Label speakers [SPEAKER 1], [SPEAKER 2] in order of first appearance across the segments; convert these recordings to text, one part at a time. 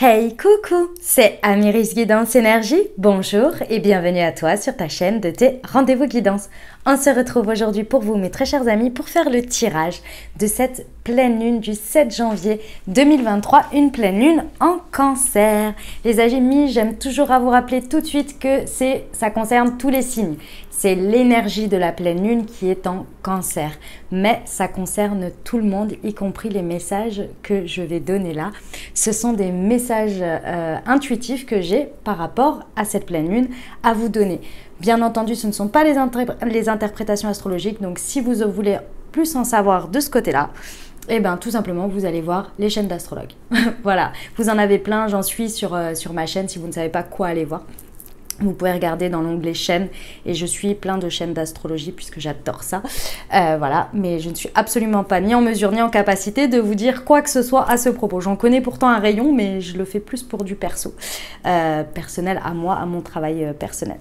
[SPEAKER 1] Hey, coucou, c'est Amiris Guidance Énergie. Bonjour et bienvenue à toi sur ta chaîne de tes rendez-vous guidance. On se retrouve aujourd'hui pour vous, mes très chers amis, pour faire le tirage de cette pleine lune du 7 janvier 2023, une pleine lune en cancer. Les amis, j'aime toujours à vous rappeler tout de suite que ça concerne tous les signes. C'est l'énergie de la pleine lune qui est en cancer, mais ça concerne tout le monde, y compris les messages que je vais donner là. Ce sont des messages intuitifs que j'ai par rapport à cette pleine lune à vous donner. Bien entendu, ce ne sont pas les interprétations astrologiques, donc si vous voulez plus en savoir de ce côté-là, eh bien, tout simplement, vous allez voir les chaînes d'astrologues. Voilà, vous en avez plein, j'en suis sur ma chaîne si vous ne savez pas quoi aller voir. Vous pouvez regarder dans l'onglet chaînes et je suis plein de chaînes d'astrologie puisque j'adore ça. Voilà, mais je ne suis absolument pas ni en mesure ni en capacité de vous dire quoi que ce soit à ce propos. J'en connais pourtant un rayon, mais je le fais plus pour du perso. Personnel à moi, à mon travail personnel.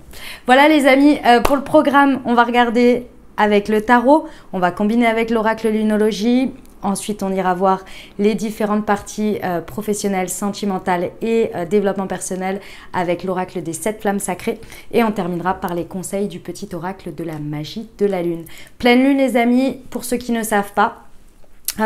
[SPEAKER 1] Voilà les amis, pour le programme, on va regarder avec le tarot. On va combiner avec l'oracle lunologie. Ensuite, on ira voir les différentes parties professionnelles, sentimentales et développement personnel avec l'oracle des 7 flammes sacrées. Et on terminera par les conseils du petit oracle de la magie de la lune. Pleine lune, les amis, pour ceux qui ne savent pas,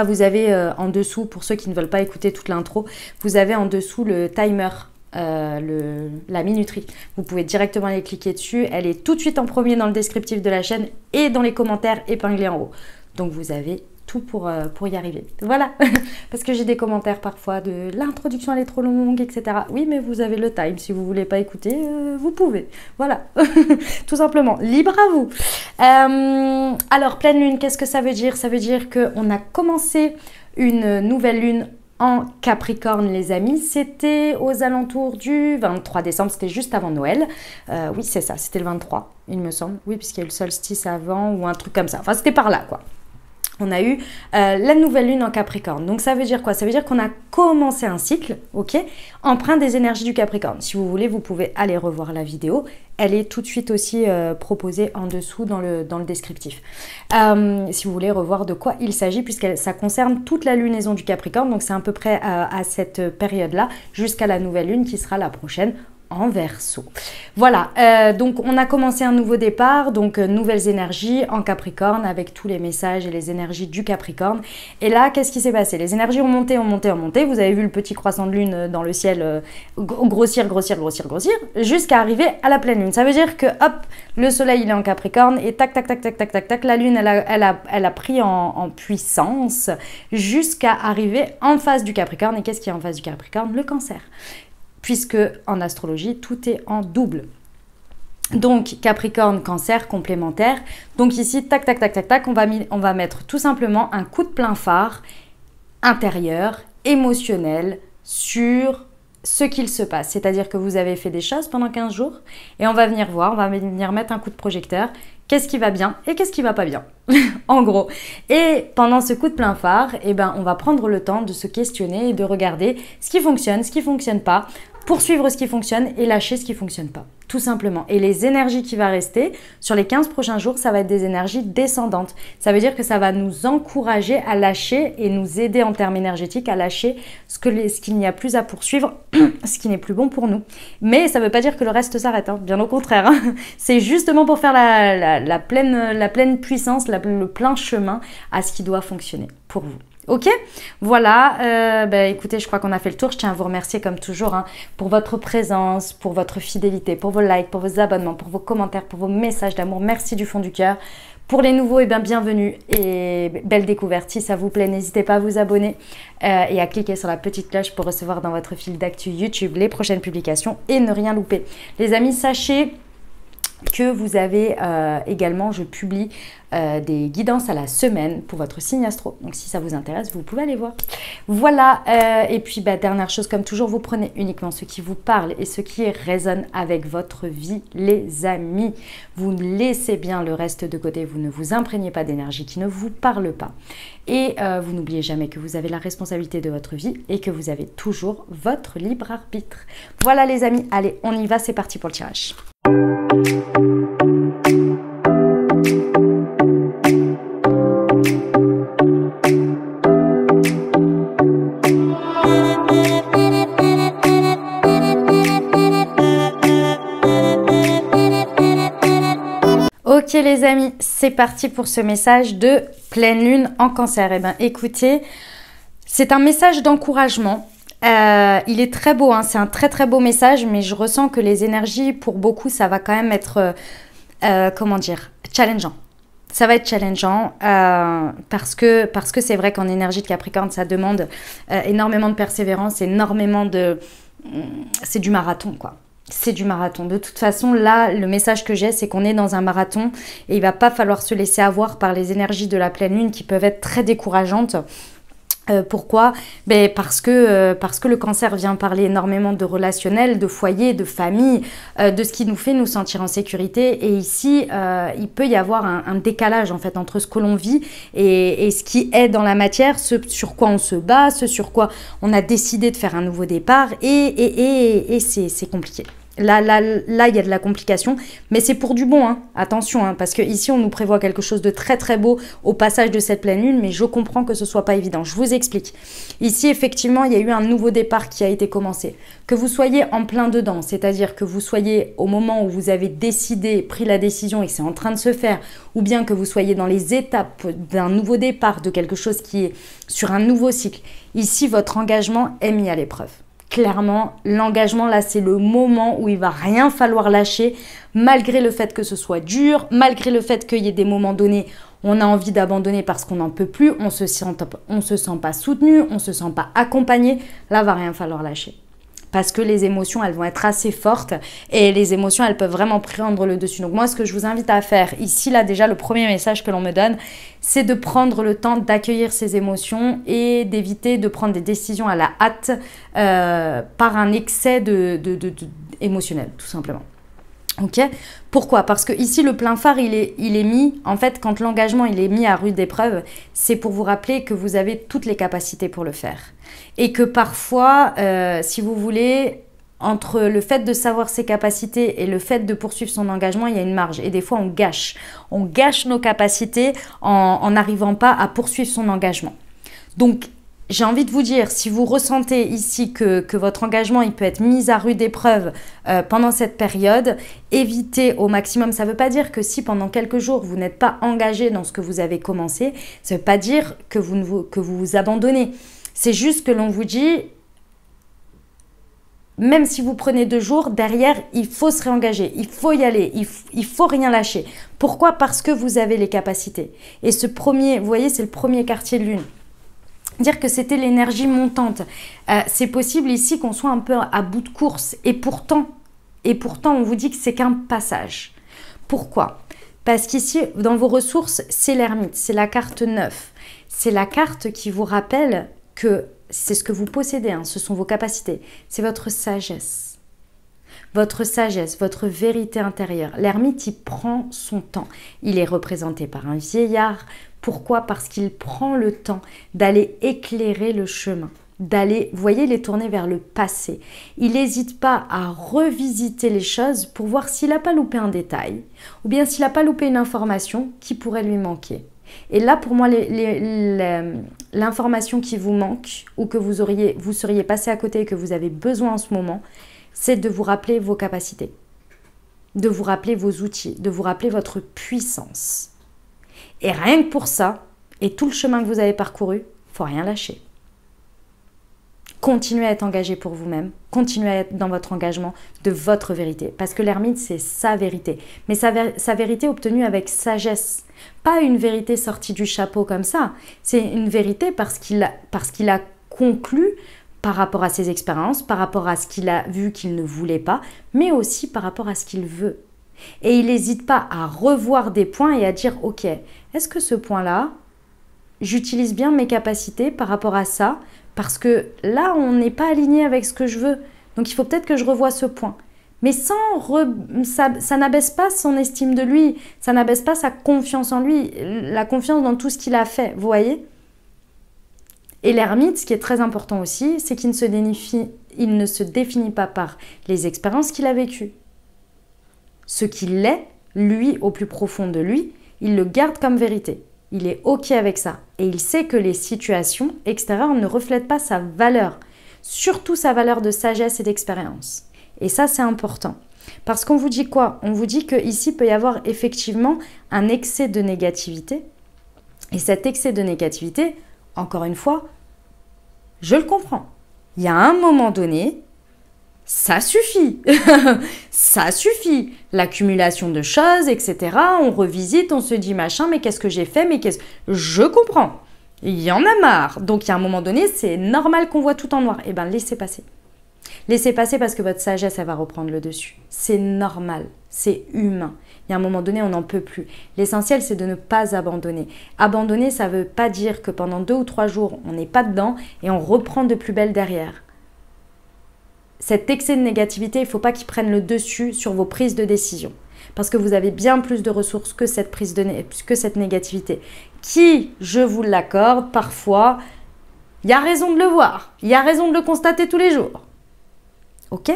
[SPEAKER 1] vous avez en dessous, pour ceux qui ne veulent pas écouter toute l'intro, vous avez en dessous le timer. La minuterie. Vous pouvez directement aller cliquer dessus. Elle est tout de suite en premier dans le descriptif de la chaîne et dans les commentaires épinglés en haut. Donc vous avez tout pour y arriver. Voilà, parce que j'ai des commentaires parfois de l'introduction elle est trop longue, etc. Oui, mais vous avez le time. Si vous voulez pas écouter, vous pouvez. Voilà, tout simplement. Libre à vous. Alors, pleine lune, qu'est-ce que ça veut dire? Ça veut dire qu'on a commencé une nouvelle lune en Capricorne, les amis. C'était aux alentours du 23 décembre, c'était juste avant Noël. Oui, c'est ça, c'était le 23, il me semble. Oui, puisqu'il y a eu le solstice avant ou un truc comme ça. Enfin, c'était par là, quoi. On a eu la nouvelle lune en Capricorne. Donc ça veut dire quoi? Ça veut dire qu'on a commencé un cycle, ok, empreint des énergies du Capricorne. Si vous voulez, vous pouvez aller revoir la vidéo. Elle est tout de suite aussi proposée en dessous dans le descriptif. Si vous voulez revoir de quoi il s'agit, puisque ça concerne toute la lunaison du Capricorne. Donc c'est à peu près à cette période-là, jusqu'à la nouvelle lune qui sera la prochaine en Verseau. Voilà, donc on a commencé un nouveau départ, donc nouvelles énergies en Capricorne avec tous les messages et les énergies du Capricorne. Et là, qu'est-ce qui s'est passé? Les énergies ont monté, ont monté, ont monté. Vous avez vu le petit croissant de lune dans le ciel grossir, grossir, grossir, grossir, jusqu'à arriver à la pleine lune. Ça veut dire que hop, le soleil il est en Capricorne et tac, tac, tac, tac, tac, tac, tac, la lune elle a pris en puissance jusqu'à arriver en face du Capricorne. Et qu'est-ce qui est en face du Capricorne? Le Cancer. Puisque en astrologie, tout est en double. Donc, Capricorne, Cancer, complémentaire. Donc ici, tac, tac, tac, tac, tac, on va mettre tout simplement un coup de plein phare intérieur, émotionnel, sur ce qu'il se passe. C'est-à-dire que vous avez fait des choses pendant 15 jours et on va venir voir, on va venir mettre un coup de projecteur. Qu'est-ce qui va bien et qu'est-ce qui va pas bien, en gros. Et pendant ce coup de plein phare, eh ben, on va prendre le temps de se questionner et de regarder ce qui fonctionne pas, poursuivre ce qui fonctionne et lâcher ce qui fonctionne pas, tout simplement. Et les énergies qui vont rester sur les 15 prochains jours, ça va être des énergies descendantes. Ça veut dire que ça va nous encourager à lâcher et nous aider en termes énergétiques à lâcher ce qu'il n'y a plus à poursuivre, ce qui n'est plus bon pour nous. Mais ça ne veut pas dire que le reste s'arrête, hein, bien au contraire. Hein. C'est justement pour faire la pleine puissance, le plein chemin à ce qui doit fonctionner pour vous. Ok, voilà, écoutez, je crois qu'on a fait le tour. Je tiens à vous remercier comme toujours hein, pour votre présence, pour votre fidélité, pour vos likes, pour vos abonnements, pour vos commentaires, pour vos messages d'amour. Merci du fond du cœur. Pour les nouveaux, bienvenue et belle découverte. Si ça vous plaît, n'hésitez pas à vous abonner et à cliquer sur la petite cloche pour recevoir dans votre fil d'actu YouTube les prochaines publications et ne rien louper. Les amis, sachez que vous avez également, je publie des guidances à la semaine pour votre signe astro. Donc si ça vous intéresse, vous pouvez aller voir. Voilà, et puis dernière chose, comme toujours, vous prenez uniquement ce qui vous parle et ce qui résonne avec votre vie, les amis. Vous laissez bien le reste de côté, vous ne vous imprégnez pas d'énergie qui ne vous parle pas. Et vous n'oubliez jamais que vous avez la responsabilité de votre vie et que vous avez toujours votre libre arbitre. Voilà les amis, allez, on y va, c'est parti pour le tirage. Ok les amis, c'est parti pour ce message de pleine lune en cancer. Eh bien écoutez, c'est un message d'encouragement. Il est très beau, hein, c'est un très très beau message, mais je ressens que les énergies, pour beaucoup, ça va quand même être, comment dire, challengeant. Ça va être challengeant parce que c'est vrai qu'en énergie de Capricorne, ça demande énormément de persévérance, énormément de... C'est du marathon, quoi. C'est du marathon. De toute façon, là, le message que j'ai, c'est qu'on est dans un marathon et il va pas falloir se laisser avoir par les énergies de la pleine lune qui peuvent être très décourageantes. Pourquoi? Parce que le cancer vient parler énormément de relationnel, de foyer, de famille, de ce qui nous fait nous sentir en sécurité. Et ici, il peut y avoir un décalage en fait entre ce que l'on vit et ce qui est dans la matière, ce sur quoi on se bat, ce sur quoi on a décidé de faire un nouveau départ. Et c'est compliqué. Là, il y a de la complication, mais c'est pour du bon, hein. Attention, hein, parce que ici on nous prévoit quelque chose de très très beau au passage de cette pleine lune, mais je comprends que ce soit pas évident. Je vous explique. Ici, effectivement, il y a eu un nouveau départ qui a été commencé. Que vous soyez en plein dedans, c'est-à-dire que vous soyez au moment où vous avez décidé, pris la décision et que c'est en train de se faire, ou bien que vous soyez dans les étapes d'un nouveau départ, de quelque chose qui est sur un nouveau cycle. Ici, votre engagement est mis à l'épreuve. Clairement, l'engagement, là, c'est le moment où il va rien falloir lâcher, malgré le fait que ce soit dur, malgré le fait qu'il y ait des moments donnés, on a envie d'abandonner parce qu'on n'en peut plus, on se sent pas soutenu, on se sent pas accompagné. Là, va rien falloir lâcher. Parce que les émotions, elles vont être assez fortes et les émotions, elles peuvent vraiment prendre le dessus. Donc moi, ce que je vous invite à faire ici, là, déjà, le premier message que l'on me donne, c'est de prendre le temps d'accueillir ces émotions et d'éviter de prendre des décisions à la hâte par un excès émotionnel, tout simplement. Ok? Pourquoi? Parce que ici, le plein phare, il est mis, en fait, quand l'engagement il est mis à rude épreuve, c'est pour vous rappeler que vous avez toutes les capacités pour le faire. Et que parfois, si vous voulez, entre le fait de savoir ses capacités et le fait de poursuivre son engagement, il y a une marge. Et des fois, on gâche. On gâche nos capacités en n'arrivant pas à poursuivre son engagement. Donc, j'ai envie de vous dire, si vous ressentez ici que votre engagement il peut être mis à rude épreuve pendant cette période, évitez au maximum. Ça ne veut pas dire que si pendant quelques jours vous n'êtes pas engagé dans ce que vous avez commencé, ça ne veut pas dire que vous vous abandonnez. C'est juste que l'on vous dit, même si vous prenez 2 jours, derrière, il faut se réengager, il faut y aller, il faut rien lâcher. Pourquoi? Parce que vous avez les capacités. Et ce premier, vous voyez, c'est le premier quartier de lune. Dire que c'était l'énergie montante. C'est possible ici qu'on soit un peu à bout de course. Et pourtant, on vous dit que c'est qu'un passage. Pourquoi? Parce qu'ici, dans vos ressources, c'est l'ermite, c'est la carte 9. C'est la carte qui vous rappelle que c'est ce que vous possédez, hein, ce sont vos capacités. C'est votre sagesse. Votre sagesse, votre vérité intérieure. L'ermite, il prend son temps. Il est représenté par un vieillard. Pourquoi? Parce qu'il prend le temps d'aller éclairer le chemin, d'aller, vous voyez, les tourner vers le passé. Il n'hésite pas à revisiter les choses pour voir s'il n'a pas loupé un détail ou bien s'il n'a pas loupé une information qui pourrait lui manquer. Et là, pour moi, l'information qui vous manque ou que vous seriez passé à côté et que vous avez besoin en ce moment, c'est de vous rappeler vos capacités, de vous rappeler vos outils, de vous rappeler votre puissance. Et rien que pour ça, et tout le chemin que vous avez parcouru, il ne faut rien lâcher. Continuez à être engagé pour vous-même, continuez à être dans votre engagement de votre vérité. Parce que l'ermite, c'est sa vérité. Mais sa vérité obtenue avec sagesse. Pas une vérité sortie du chapeau comme ça. C'est une vérité parce qu'il a conclu par rapport à ses expériences, par rapport à ce qu'il a vu qu'il ne voulait pas, mais aussi par rapport à ce qu'il veut. Et il n'hésite pas à revoir des points et à dire « Ok, est-ce que ce point-là, j'utilise bien mes capacités par rapport à ça ?» Parce que là, on n'est pas aligné avec ce que je veux. Donc, il faut peut-être que je revoie ce point. Mais ça n'abaisse pas son estime de lui, ça n'abaisse pas sa confiance en lui, la confiance dans tout ce qu'il a fait, vous voyez? Et l'ermite, ce qui est très important aussi, c'est qu'il ne se définit pas par les expériences qu'il a vécues. Ce qu'il est, lui, au plus profond de lui, il le garde comme vérité. Il est OK avec ça. Et il sait que les situations extérieures ne reflètent pas sa valeur. Surtout sa valeur de sagesse et d'expérience. Et ça, c'est important. Parce qu'on vous dit quoi? On vous dit qu'ici peut y avoir effectivement un excès de négativité. Et cet excès de négativité, encore une fois, je le comprends. Il y a un moment donné, ça suffit. Ça suffit. L'accumulation de choses, etc. On revisite, on se dit machin, mais qu'est-ce que j'ai fait? Je comprends. Il y en a marre. Donc, il y a un moment donné, c'est normal qu'on voit tout en noir. Eh bien, laissez passer. Laissez passer parce que votre sagesse, elle va reprendre le dessus. C'est normal, c'est humain. Il y a un moment donné, on n'en peut plus. L'essentiel, c'est de ne pas abandonner. Abandonner, ça ne veut pas dire que pendant 2 ou 3 jours, on n'est pas dedans et on reprend de plus belle derrière. Cet excès de négativité, il ne faut pas qu'il prenne le dessus sur vos prises de décision. Parce que vous avez bien plus de ressources que cette négativité. Qui, je vous l'accorde, parfois, il y a raison de le voir. Il y a raison de le constater tous les jours. Ok?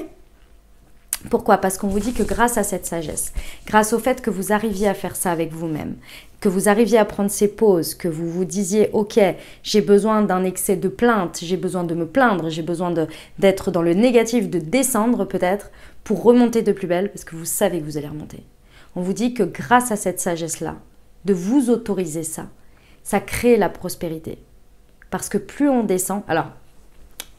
[SPEAKER 1] Pourquoi? Parce qu'on vous dit que grâce à cette sagesse, grâce au fait que vous arriviez à faire ça avec vous-même, que vous arriviez à prendre ces pauses, que vous vous disiez « Ok, j'ai besoin d'un excès de plainte, j'ai besoin de me plaindre, j'ai besoin d'être dans le négatif, de descendre peut-être pour remonter de plus belle parce que vous savez que vous allez remonter. » On vous dit que grâce à cette sagesse-là, de vous autoriser ça, ça crée la prospérité. Parce que plus on descend, alors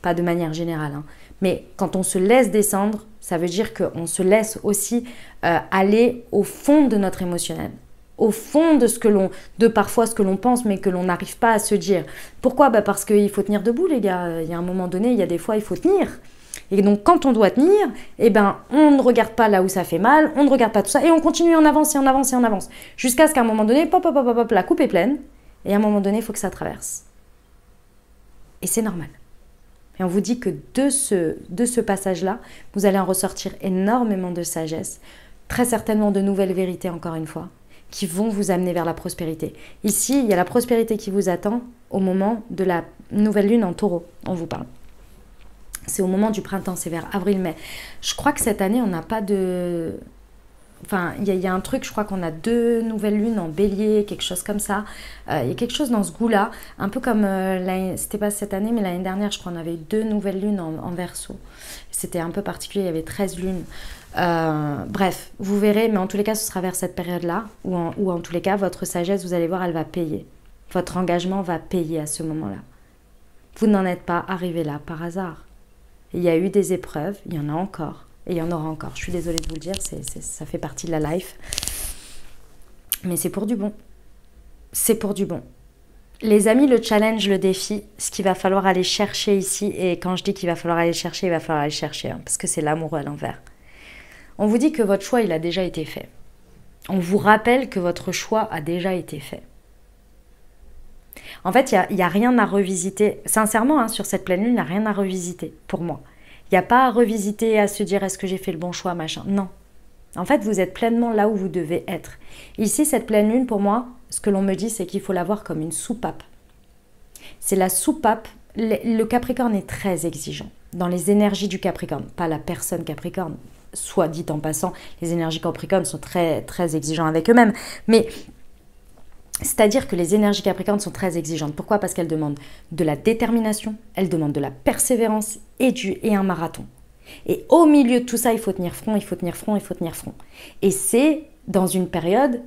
[SPEAKER 1] pas de manière générale, hein, mais quand on se laisse descendre, ça veut dire qu'on se laisse aussi aller au fond de notre émotionnel, au fond de parfois ce que l'on pense, mais que l'on n'arrive pas à se dire. Pourquoi? Parce qu'il faut tenir debout, les gars. Il y a un moment donné, il y a des fois, il faut tenir. Et donc, quand on doit tenir, eh ben, on ne regarde pas là où ça fait mal, on ne regarde pas tout ça, et on continue, on avance, et on avance, et on avance. Jusqu'à ce qu'à un moment donné, pop, pop, pop, pop, la coupe est pleine, et à un moment donné, il faut que ça traverse. Et c'est normal. Et on vous dit que de ce passage-là, vous allez en ressortir énormément de sagesse, très certainement de nouvelles vérités, encore une fois, qui vont vous amener vers la prospérité. Ici, il y a la prospérité qui vous attend au moment de la nouvelle lune en taureau, on vous parle. C'est au moment du printemps, c'est vers avril-mai. Je crois que cette année, on n'a pas de... Enfin, il y a un truc, je crois qu'on a 2 nouvelles lunes en bélier, quelque chose comme ça. Il y a quelque chose dans ce goût-là, un peu comme, c'était pas cette année, mais l'année dernière, je crois qu'on avait eu 2 nouvelles lunes en Verseau. C'était un peu particulier, il y avait 13 lunes. Bref, vous verrez, mais en tous les cas, ce sera vers cette période-là, ou en tous les cas, votre sagesse, vous allez voir, elle va payer. Votre engagement va payer à ce moment-là. Vous n'en êtes pas arrivé là par hasard. Il y a eu des épreuves, il y en a encore. Et il y en aura encore. Je suis désolée de vous le dire, ça fait partie de la life. Mais c'est pour du bon. C'est pour du bon. Les amis, le challenge, le défi, ce qu'il va falloir aller chercher ici, et quand je dis qu'il va falloir aller chercher, il va falloir aller chercher, hein, parce que c'est l'amoureux à l'envers. On vous dit que votre choix, il a déjà été fait. On vous rappelle que votre choix a déjà été fait. En fait, il n'y a rien à revisiter. Sincèrement, hein, sur cette pleine lune, il n'y a rien à revisiter, pour moi. Il n'y a pas à revisiter, à se dire est-ce que j'ai fait le bon choix, machin. Non. En fait, vous êtes pleinement là où vous devez être. Ici, cette pleine lune, pour moi, ce que l'on me dit, c'est qu'il faut la voir comme une soupape. C'est la soupape. Le Capricorne est très exigeant dans les énergies du Capricorne, pas la personne Capricorne. Soit dit en passant, les énergies Capricorne sont très, très exigeants avec eux-mêmes. Mais c'est-à-dire que les énergies Capricorne sont très exigeantes. Pourquoi? Parce qu'elles demandent de la détermination, elles demandent de la persévérance et un marathon. Et au milieu de tout ça, il faut tenir front, il faut tenir front, il faut tenir front. Et c'est dans une période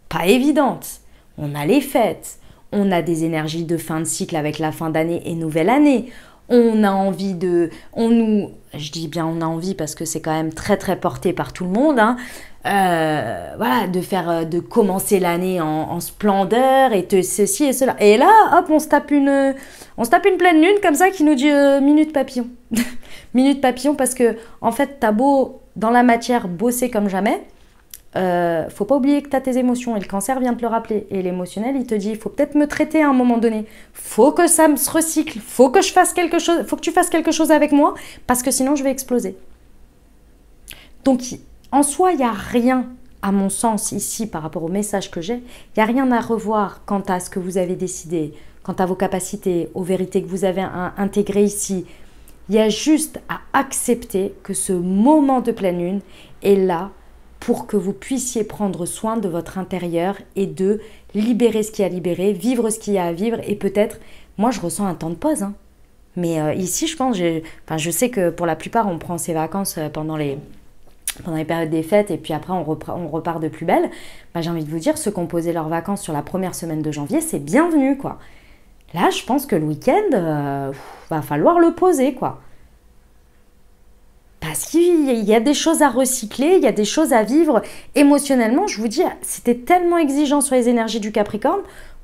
[SPEAKER 1] pas évidente. On a les fêtes, on a des énergies de fin de cycle avec la fin d'année et nouvelle année. On a envie de... je dis bien on a envie parce que c'est quand même très très porté par tout le monde, hein. Voilà, de commencer l'année en splendeur et ceci et cela. Et là, hop, on se tape une pleine lune comme ça qui nous dit minute papillon. Minute papillon parce que, en fait, t'as beau, dans la matière, bosser comme jamais, faut pas oublier que t'as tes émotions et le cancer vient te le rappeler. Et l'émotionnel, il te dit, il faut peut-être me traiter à un moment donné. Faut que ça me se recycle. Faut que je fasse quelque chose. Faut que tu fasses quelque chose avec moi parce que sinon je vais exploser. Donc, en soi, il n'y a rien, à mon sens, ici, par rapport au message que j'ai, il n'y a rien à revoir quant à ce que vous avez décidé, quant à vos capacités, aux vérités que vous avez intégrées ici. Il y a juste à accepter que ce moment de pleine lune est là pour que vous puissiez prendre soin de votre intérieur et de libérer ce qu'il y a à libérer, vivre ce qu'il y a à vivre et peut-être, moi je ressens un temps de pause, hein. Mais ici, je pense, je sais que pour la plupart, on prend ses vacances pendant pendant les périodes des fêtes et puis après on repart de plus belle, bah, j'ai envie de vous dire, ceux qui ont posé leurs vacances sur la première semaine de janvier, c'est bienvenu quoi. Là, je pense que le week-end, va falloir le poser quoi. Parce qu'il y a des choses à recycler, il y a des choses à vivre émotionnellement. Je vous dis, c'était tellement exigeant sur les énergies du Capricorne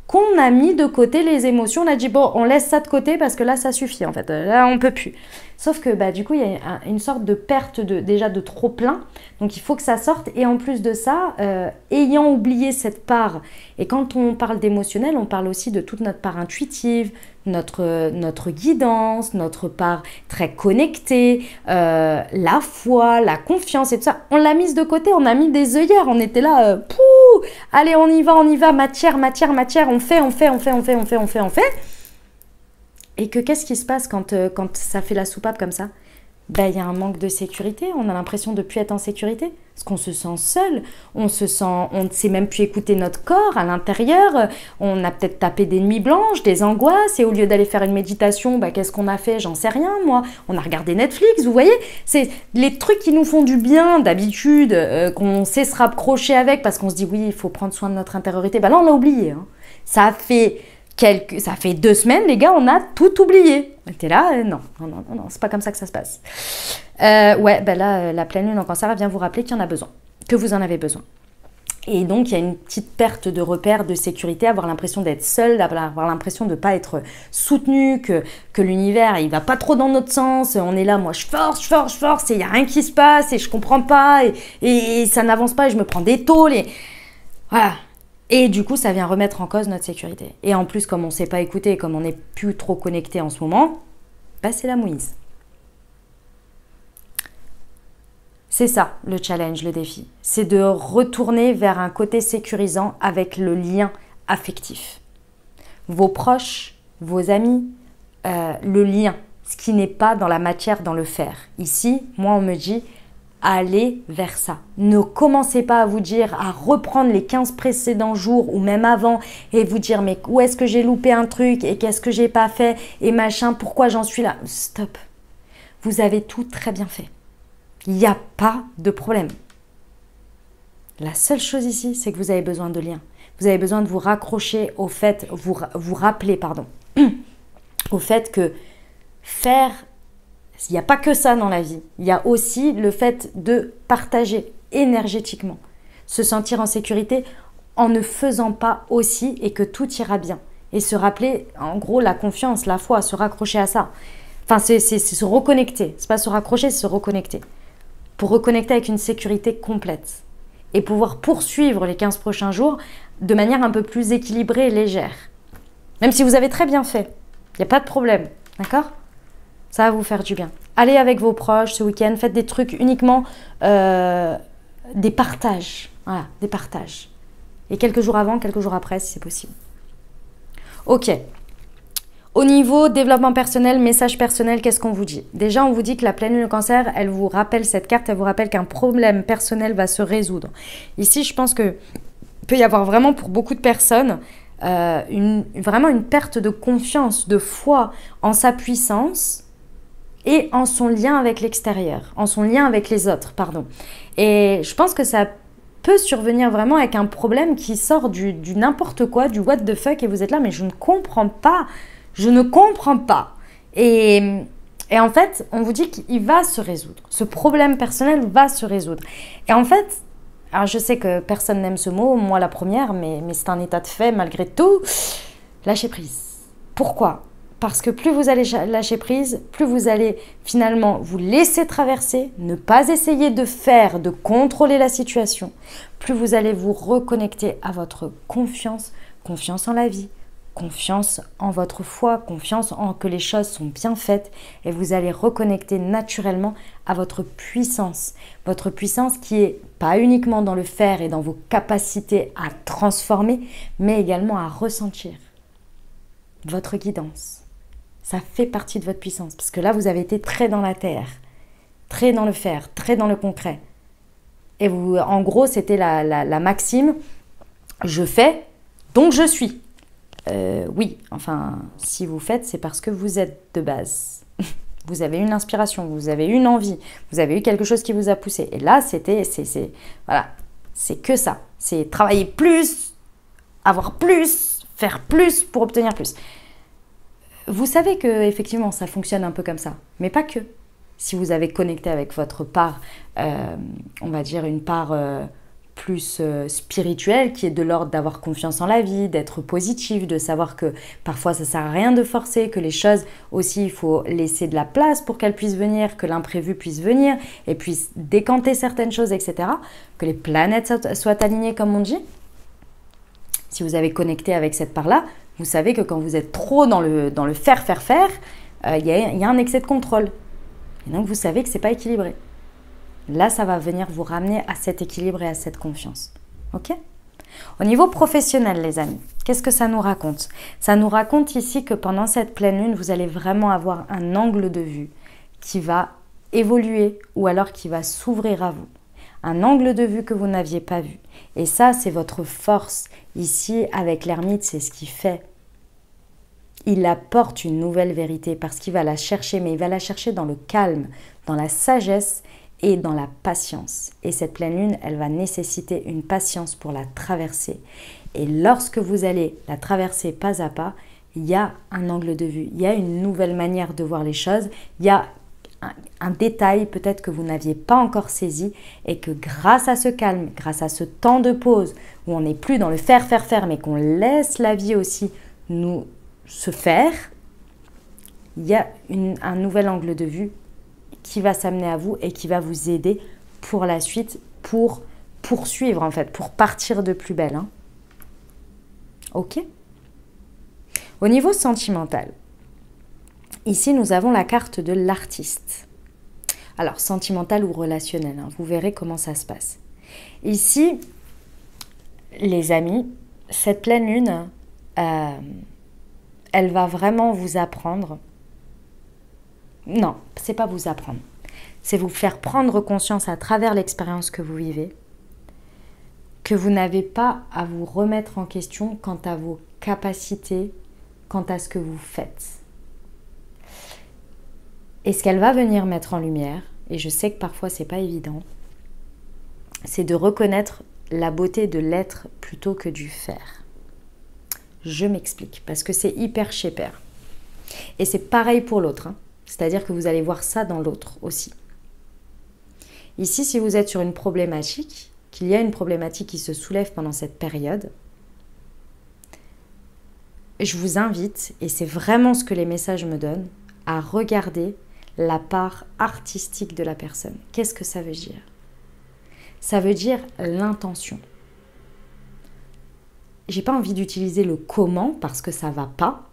[SPEAKER 1] qu'on a mis de côté les émotions. On a dit, bon, on laisse ça de côté parce que là, ça suffit en fait. Là, on peut plus. Sauf que bah, du coup, il y a une sorte de perte déjà de trop plein. Donc, il faut que ça sorte. Et en plus de ça, ayant oublié cette part, et quand on parle d'émotionnel, on parle aussi de toute notre part intuitive, notre guidance, notre part très connectée, la foi, la confiance et tout ça. On l'a mise de côté, on a mis des œillères. On était là, pouh, allez, on y va, matière, on fait. Et que qu'est-ce qui se passe quand ça fait la soupape comme ça? Ben, il y a un manque de sécurité, on a l'impression de ne plus être en sécurité, parce qu'on se sent seul, on ne sait même plus écouter notre corps à l'intérieur, on a peut-être tapé des nuits blanches, des angoisses, et au lieu d'aller faire une méditation, ben, qu'est-ce qu'on a fait? J'en sais rien, moi. On a regardé Netflix, vous voyez? C'est les trucs qui nous font du bien, d'habitude, qu'on sait se raccrocher avec, parce qu'on se dit, oui, il faut prendre soin de notre intériorité. Ben là, on l'a oublié. Hein. Ça fait 2 semaines, les gars, on a tout oublié. T'es là, non, c'est pas comme ça que ça se passe. Ouais, ben là, la pleine lune en cancer, elle vient vous rappeler qu'il y en a besoin, que vous en avez besoin. Et donc, il y a une petite perte de repère, de sécurité, avoir l'impression d'être seul, avoir l'impression de ne pas être soutenu, que l'univers, il va pas trop dans notre sens. On est là, moi, je force, et il n'y a rien qui se passe, et je comprends pas, et ça n'avance pas, et je me prends des tôles, et voilà. Et du coup, ça vient remettre en cause notre sécurité. Et en plus, comme on ne sait pas écouter, comme on n'est plus trop connecté en ce moment, bah, c'est la mouise. C'est ça, le challenge, le défi. C'est de retourner vers un côté sécurisant avec le lien affectif. Vos proches, vos amis, le lien, ce qui n'est pas dans la matière, dans le faire. Ici, moi, on me dit... Allez vers ça. Ne commencez pas à vous dire, à reprendre les 15 précédents jours ou même avant et vous dire mais où est-ce que j'ai loupé un truc et qu'est-ce que j'ai pas fait et machin, pourquoi j'en suis là. Stop. Vous avez tout très bien fait. Il n'y a pas de problème. La seule chose ici, c'est que vous avez besoin de liens. Vous avez besoin de vous raccrocher au fait, vous rappeler, au fait que faire... Il n'y a pas que ça dans la vie. Il y a aussi le fait de partager énergétiquement. Se sentir en sécurité en ne faisant pas aussi et que tout ira bien. Et se rappeler, en gros, la confiance, la foi, se raccrocher à ça. Enfin, c'est se reconnecter. C'est pas se raccrocher, c'est se reconnecter. Pour reconnecter avec une sécurité complète. Et pouvoir poursuivre les 15 prochains jours de manière un peu plus équilibrée et légère. Même si vous avez très bien fait. Il n'y a pas de problème. D'accord ? Ça va vous faire du bien. Allez avec vos proches ce week-end, faites des trucs uniquement, des partages. Voilà, des partages. Et quelques jours avant, quelques jours après, si c'est possible. Ok. Au niveau développement personnel, message personnel, qu'est-ce qu'on vous dit? Déjà, on vous dit que la pleine lune cancer, elle vous rappelle cette carte, elle vous rappelle qu'un problème personnel va se résoudre. Ici, je pense que peut y avoir vraiment pour beaucoup de personnes vraiment une perte de confiance, de foi en sa puissance et en son lien avec l'extérieur, en son lien avec les autres, pardon. Et je pense que ça peut survenir vraiment avec un problème qui sort du n'importe quoi, du what the fuck, et vous êtes là, mais je ne comprends pas. Et en fait, on vous dit qu'il va se résoudre. Ce problème personnel va se résoudre. Et en fait, alors je sais que personne n'aime ce mot, moi la première, mais c'est un état de fait malgré tout. Lâcher prise. Pourquoi ? Parce que plus vous allez lâcher prise, plus vous allez finalement vous laisser traverser, ne pas essayer de contrôler la situation, plus vous allez vous reconnecter à votre confiance, confiance en la vie, confiance en votre foi, confiance en que les choses sont bien faites et vous allez reconnecter naturellement à votre puissance qui est pas uniquement dans le faire et dans vos capacités à transformer, mais également à ressentir votre guidance. Ça fait partie de votre puissance. Parce que là, vous avez été très dans la terre, très dans le faire, très dans le concret. Et vous, en gros, c'était la maxime « je fais, donc je suis ». Oui, enfin, si vous faites, c'est parce que vous êtes de base. Vous avez eu une inspiration, vous avez eu une envie, vous avez eu quelque chose qui vous a poussé. Et là, voilà, c'est que ça. C'est travailler plus, avoir plus, faire plus pour obtenir plus. Vous savez que effectivement, ça fonctionne un peu comme ça, mais pas que. Si vous avez connecté avec votre part, on va dire une part plus spirituelle, qui est de l'ordre d'avoir confiance en la vie, d'être positif, de savoir que parfois ça ne sert à rien de forcer, que les choses aussi, il faut laisser de la place pour qu'elles puissent venir, que l'imprévu puisse venir et puisse décanter certaines choses, etc. Que les planètes soient alignées, comme on dit. Si vous avez connecté avec cette part-là, vous savez que quand vous êtes trop dans le faire, il y a un excès de contrôle. Et donc, vous savez que ce n'est pas équilibré. Là, ça va venir vous ramener à cet équilibre et à cette confiance. Ok ? Au niveau professionnel, les amis, qu'est-ce que ça nous raconte ? Ça nous raconte ici que pendant cette pleine lune, vous allez vraiment avoir un angle de vue qui va évoluer ou alors qui va s'ouvrir à vous. Un angle de vue que vous n'aviez pas vu. Et ça, c'est votre force. Ici, avec l'ermite, c'est ce qu'il fait. Il apporte une nouvelle vérité parce qu'il va la chercher, mais il va la chercher dans le calme, dans la sagesse et dans la patience. Et cette pleine lune, elle va nécessiter une patience pour la traverser. Et lorsque vous allez la traverser pas à pas, il y a un angle de vue, il y a une nouvelle manière de voir les choses, il y a un détail peut-être que vous n'aviez pas encore saisi et que grâce à ce calme, grâce à ce temps de pause où on n'est plus dans le faire, mais qu'on laisse la vie aussi nous se faire, il y a un nouvel angle de vue qui va s'amener à vous et qui va vous aider pour la suite, pour poursuivre en fait, pour partir de plus belle. Hein. Ok ? Au niveau sentimental, ici nous avons la carte de l'artiste. Alors sentimental ou relationnel, hein, vous verrez comment ça se passe. Ici, les amis, cette pleine lune, elle va vraiment vous apprendre. Non, c'est pas vous apprendre. C'est vous faire prendre conscience à travers l'expérience que vous vivez que vous n'avez pas à vous remettre en question quant à vos capacités, quant à ce que vous faites. Et ce qu'elle va venir mettre en lumière, et je sais que parfois c'est pas évident, c'est de reconnaître la beauté de l'être plutôt que du faire. Je m'explique, parce que c'est hyper shaper. Et c'est pareil pour l'autre, hein. C'est-à-dire que vous allez voir ça dans l'autre aussi. Ici, si vous êtes sur une problématique, qu'il y a une problématique qui se soulève pendant cette période, je vous invite, et c'est vraiment ce que les messages me donnent, à regarder la part artistique de la personne. Qu'est-ce que ça veut dire ? Ça veut dire l'intention. J'ai pas envie d'utiliser le comment parce que ça va pas.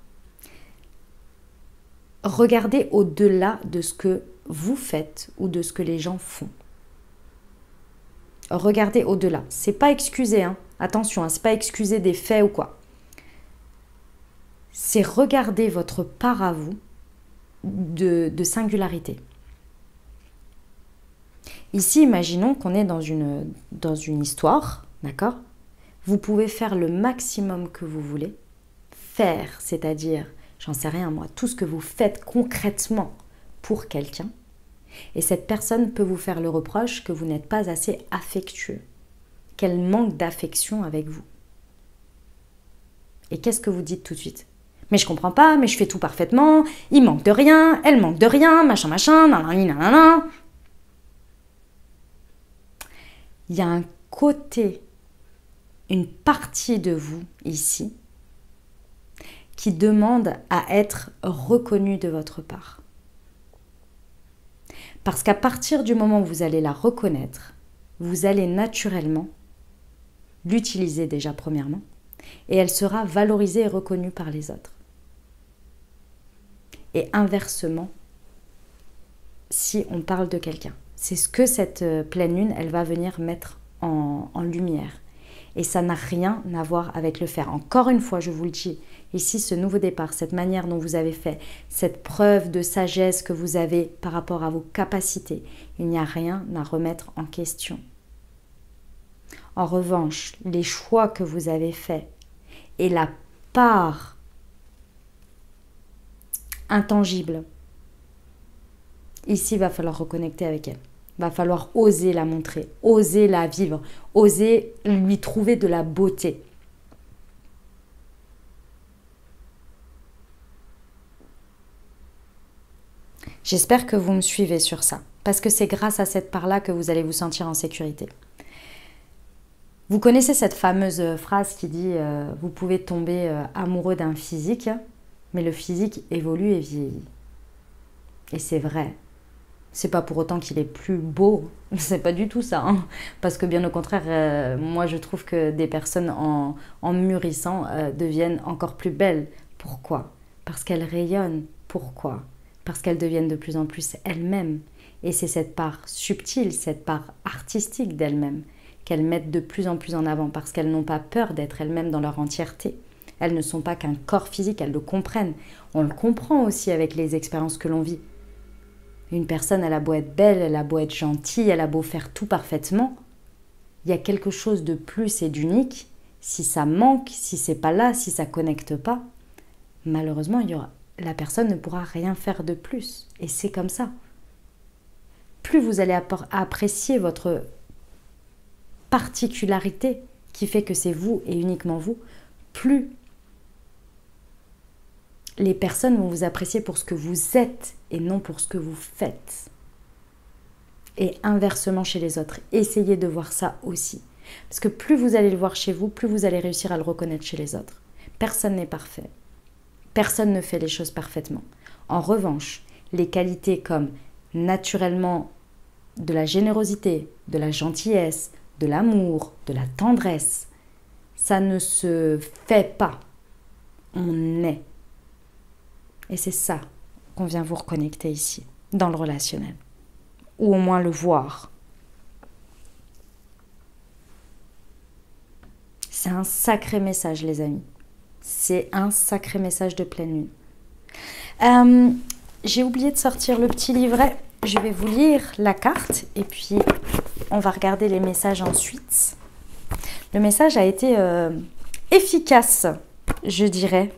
[SPEAKER 1] Regardez au-delà de ce que vous faites ou de ce que les gens font. Regardez au-delà. C'est pas excuser, hein. Attention, hein, c'est pas excuser des faits ou quoi. C'est regarder votre part à vous de singularité. Ici, imaginons qu'on est dans une histoire, d'accord ? Vous pouvez faire le maximum que vous voulez. Faire, c'est-à-dire, j'en sais rien moi, tout ce que vous faites concrètement pour quelqu'un. Et cette personne peut vous faire le reproche que vous n'êtes pas assez affectueux, qu'elle manque d'affection avec vous. Et qu'est-ce que vous dites tout de suite ? Mais je comprends pas, mais je fais tout parfaitement, il manque de rien, elle manque de rien, machin, nanani, nanana. Il y a un côté, une partie de vous ici qui demande à être reconnue de votre part. Parce qu'à partir du moment où vous allez la reconnaître, vous allez naturellement l'utiliser déjà premièrement et elle sera valorisée et reconnue par les autres. Et inversement, si on parle de quelqu'un. C'est ce que cette pleine lune, elle va venir mettre en lumière. Et ça n'a rien à voir avec le faire. Encore une fois, je vous le dis, ici, ce nouveau départ, cette manière dont vous avez fait, cette preuve de sagesse que vous avez par rapport à vos capacités, il n'y a rien à remettre en question. En revanche, les choix que vous avez faits et la part intangible Ici, il va falloir reconnecter avec elle. Il va falloir oser la montrer, oser la vivre, oser lui trouver de la beauté. J'espère que vous me suivez sur ça, parce que c'est grâce à cette part-là que vous allez vous sentir en sécurité. Vous connaissez cette fameuse phrase qui dit « Vous pouvez tomber amoureux d'un physique, mais le physique évolue et vieillit. » Et c'est vrai. C'est pas pour autant qu'il est plus beau, c'est pas du tout ça. Hein. Parce que bien au contraire, moi je trouve que des personnes en mûrissant deviennent encore plus belles. Pourquoi? Parce qu'elles rayonnent. Pourquoi? Parce qu'elles deviennent de plus en plus elles-mêmes. Et c'est cette part subtile, cette part artistique d'elles-mêmes qu'elles mettent de plus en plus en avant parce qu'elles n'ont pas peur d'être elles-mêmes dans leur entièreté. Elles ne sont pas qu'un corps physique, elles le comprennent. On le comprend aussi avec les expériences que l'on vit. Une personne, elle a beau être belle, elle a beau être gentille, elle a beau faire tout parfaitement. Il y a quelque chose de plus et d'unique. Si ça manque, si c'est pas là, si ça connecte pas, malheureusement, la personne ne pourra rien faire de plus. Et c'est comme ça. Plus vous allez apprécier votre particularité qui fait que c'est vous et uniquement vous, plus les personnes vont vous apprécier pour ce que vous êtes et non pour ce que vous faites. Et inversement chez les autres. Essayez de voir ça aussi. Parce que plus vous allez le voir chez vous, plus vous allez réussir à le reconnaître chez les autres. Personne n'est parfait. Personne ne fait les choses parfaitement. En revanche, les qualités comme naturellement de la générosité, de la gentillesse, de l'amour, de la tendresse, ça ne se fait pas. On est. Et c'est ça qu'on vient vous reconnecter ici, dans le relationnel. Ou au moins le voir. C'est un sacré message, les amis. C'est un sacré message de pleine lune. J'ai oublié de sortir le petit livret. Je vais vous lire la carte et puis on va regarder les messages ensuite. Le message a été efficace, je dirais.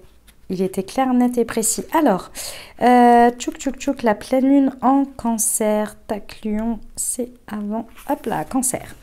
[SPEAKER 1] Il était clair, net et précis. Alors, tchouk tchouk tchouk, la pleine lune en cancer. Tac, lion, c'est avant. Hop là, cancer.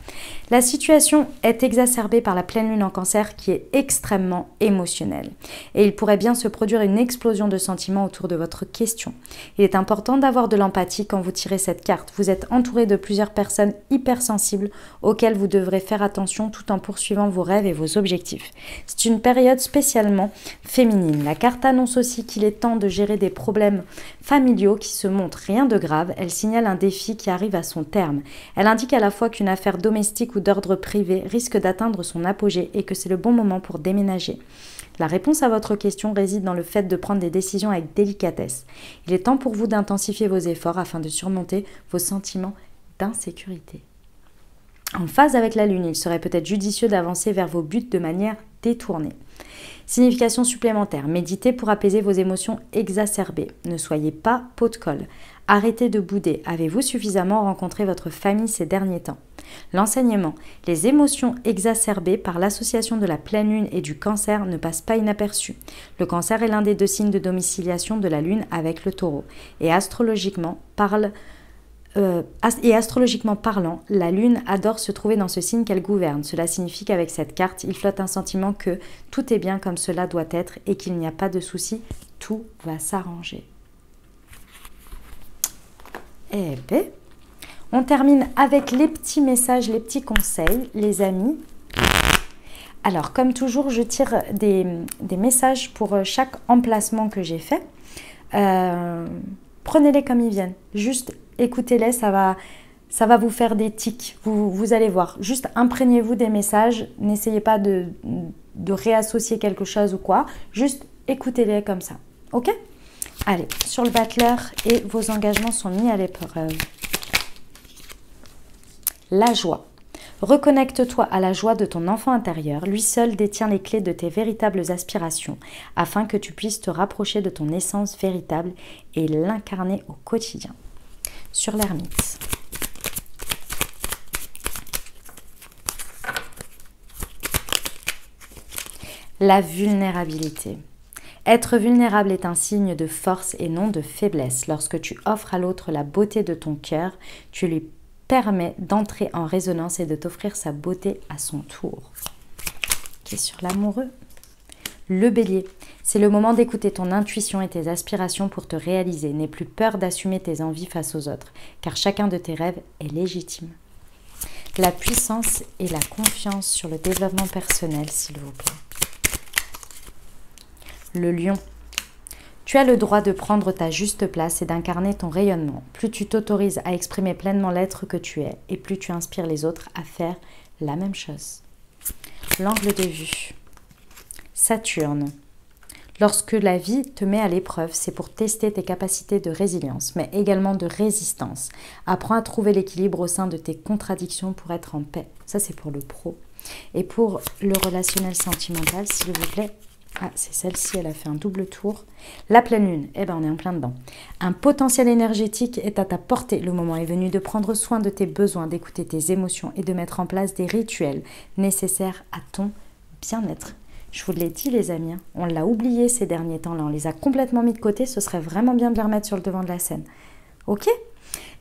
[SPEAKER 1] La situation est exacerbée par la pleine lune en cancer qui est extrêmement émotionnelle. Et il pourrait bien se produire une explosion de sentiments autour de votre question. Il est important d'avoir de l'empathie quand vous tirez cette carte. Vous êtes entouré de plusieurs personnes hypersensibles auxquelles vous devrez faire attention tout en poursuivant vos rêves et vos objectifs. C'est une période spécialement féminine. La carte annonce aussi qu'il est temps de gérer des problèmes familiaux qui se montrent rien de grave. Elle signale un défi qui arrive à son terme. Elle indique à la fois qu'une affaire domestique ou d'ordre privé risque d'atteindre son apogée et que c'est le bon moment pour déménager. La réponse à votre question réside dans le fait de prendre des décisions avec délicatesse. Il est temps pour vous d'intensifier vos efforts afin de surmonter vos sentiments d'insécurité. En phase avec la lune, il serait peut-être judicieux d'avancer vers vos buts de manière détournée. Signification supplémentaire, méditez pour apaiser vos émotions exacerbées. Ne soyez pas pot de colle. Arrêtez de bouder. Avez-vous suffisamment rencontré votre famille ces derniers temps? L'enseignement, les émotions exacerbées par l'association de la pleine lune et du cancer ne passent pas inaperçues. Le cancer est l'un des deux signes de domiciliation de la lune avec le taureau. Et astrologiquement parlant, la lune adore se trouver dans ce signe qu'elle gouverne. Cela signifie qu'avec cette carte, il flotte un sentiment que tout est bien comme cela doit être et qu'il n'y a pas de souci, tout va s'arranger. Eh bien, on termine avec les petits messages, les petits conseils, les amis. Alors, comme toujours, je tire des messages pour chaque emplacement que j'ai fait. Prenez-les comme ils viennent. Juste écoutez-les, ça va vous faire des tics. Vous allez voir. Juste imprégnez-vous des messages. N'essayez pas de réassocier quelque chose ou quoi. Juste écoutez-les comme ça. Ok ? Allez, sur le battleur et vos engagements sont mis à l'épreuve. La joie. Reconnecte-toi à la joie de ton enfant intérieur. Lui seul détient les clés de tes véritables aspirations afin que tu puisses te rapprocher de ton essence véritable et l'incarner au quotidien. Sur l'ermite. La vulnérabilité. Être vulnérable est un signe de force et non de faiblesse. Lorsque tu offres à l'autre la beauté de ton cœur, tu lui permets d'entrer en résonance et de t'offrir sa beauté à son tour. Ok, sur l'amoureux. Le bélier, c'est le moment d'écouter ton intuition et tes aspirations pour te réaliser. N'aie plus peur d'assumer tes envies face aux autres, car chacun de tes rêves est légitime. La puissance et la confiance sur le développement personnel, s'il vous plaît. Le lion, tu as le droit de prendre ta juste place et d'incarner ton rayonnement. Plus tu t'autorises à exprimer pleinement l'être que tu es, et plus tu inspires les autres à faire la même chose. L'angle de vue. Saturne. Lorsque la vie te met à l'épreuve, c'est pour tester tes capacités de résilience, mais également de résistance. Apprends à trouver l'équilibre au sein de tes contradictions pour être en paix. Ça, c'est pour le pro. Et pour le relationnel sentimental, s'il vous plaît, ah, c'est celle-ci, elle a fait un double tour. La pleine lune, eh ben, on est en plein dedans. Un potentiel énergétique est à ta portée. Le moment est venu de prendre soin de tes besoins, d'écouter tes émotions et de mettre en place des rituels nécessaires à ton bien-être. Je vous l'ai dit les amis, on l'a oublié ces derniers temps-là, on les a complètement mis de côté, ce serait vraiment bien de les remettre sur le devant de la scène. Ok?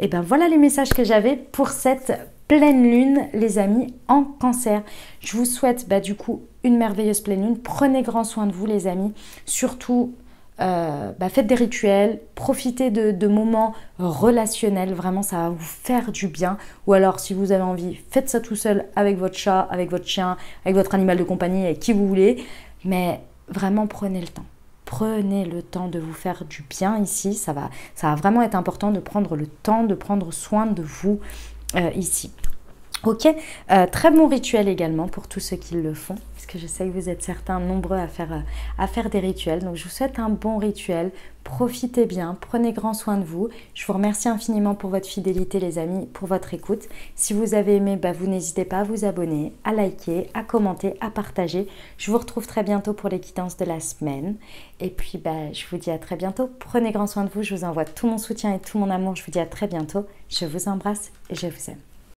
[SPEAKER 1] Et bien voilà les messages que j'avais pour cette pleine lune, les amis, en cancer. Je vous souhaite du coup une merveilleuse pleine lune. Prenez grand soin de vous les amis, surtout faites des rituels, profitez de moments relationnels, vraiment ça va vous faire du bien. Ou alors si vous avez envie, faites ça tout seul avec votre chat, avec votre chien, avec votre animal de compagnie, avec qui vous voulez. Mais vraiment prenez le temps. Prenez le temps de vous faire du bien ici. Ça va vraiment être important de prendre le temps, de prendre soin de vous ici. Ok, très bon rituel également pour tous ceux qui le font, parce que je sais que vous êtes certains nombreux à faire des rituels. Donc je vous souhaite un bon rituel, profitez bien, prenez grand soin de vous. Je vous remercie infiniment pour votre fidélité les amis, pour votre écoute. Si vous avez aimé, vous n'hésitez pas à vous abonner, à liker, à commenter, à partager. Je vous retrouve très bientôt pour les guidances de la semaine. Et puis je vous dis à très bientôt. Prenez grand soin de vous, je vous envoie tout mon soutien et tout mon amour. Je vous dis à très bientôt. Je vous embrasse et je vous aime.